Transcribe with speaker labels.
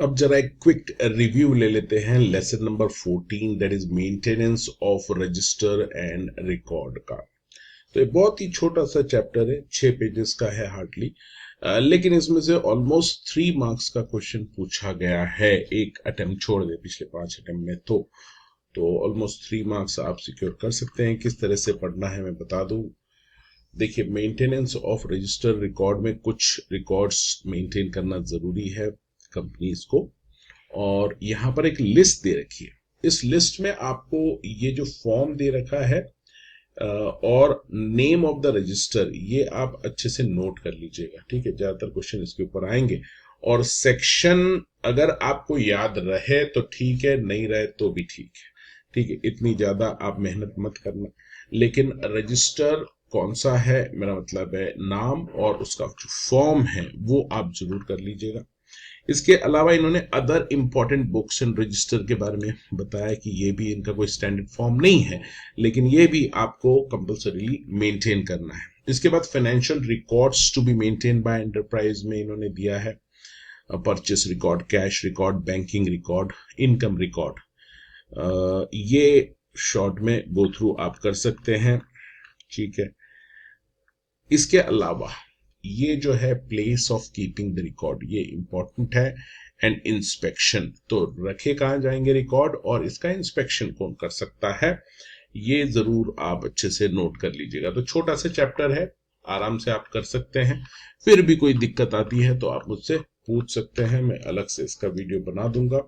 Speaker 1: अब जरा एक क्विक रिव्यू ले लेते हैं lesson number 14, that is maintenance of register and record का। तो ये बहुत ही छोटा सा चैप्टर है, 6 पेजेस का है हार्डली, लेकिन इसमें से ऑलमोस्ट 3 मार्क्स का क्वेश्चन पूछा गया है, एक अटेम्प्ट छोड़ दे पिछले 5 अटेम्प्ट में। तो ऑलमोस्ट 3 मार्क्स आप सिक्योर कर सकते हैं। किस तरह से पढ़ना है मैं बता दूं। देखिए, मेंटेनेंस ऑफ रजिस्टर रिकॉर्ड में कुछ रिकॉर्ड्स मेंटेन करना जरूरी है कंपनीज को, और यहाँ पर एक लिस्ट दे रखी है। इस लिस्ट में आपको ये जो फॉर्म दे रखा है और नेम ऑफ द रजिस्टर, ये आप अच्छे से नोट कर लीजिएगा, ठीक है। ज्यादातर क्वेश्चन इसके ऊपर आएंगे, और सेक्शन अगर आपको याद रहे तो ठीक है, नहीं रहे तो भी ठीक है, ठीक है। इतनी ज्यादा आप मेहनत मत करना, लेकिन रजिस्टर कौन सा है, मेरा मतलब है नाम, और उसका जो फॉर्म है वो आप जरूर कर लीजिएगा। इसके अलावा इन्होंने other important books and register के बारे में बताया कि ये भी इनका कोई स्टैंडर्ड फॉर्म नहीं है, लेकिन ये भी आपको कंपल्सरीली मेंटेन करना है। इसके बाद financial records to be maintain by enterprise में इन्होंने दिया है purchase record, cash record, banking record, income record. ये शॉर्ट में गो थ्रू आप कर सकते हैं, ठीक है। इसके अलावा ये जो है place of keeping the record, ये इंपॉर्टेंट है, एंड इंस्पेक्शन, तो रखे कहाँ जाएंगे रिकॉर्ड और इसका इंस्पेक्शन कौन कर सकता है, ये जरूर आप अच्छे से नोट कर लीजिएगा। तो छोटा सा चैप्टर है, आराम से आप कर सकते हैं। फिर भी कोई दिक्कत आती है तो आप मुझसे पूछ सकते हैं, मैं अलग से इसका वीडियो बना दूंगा।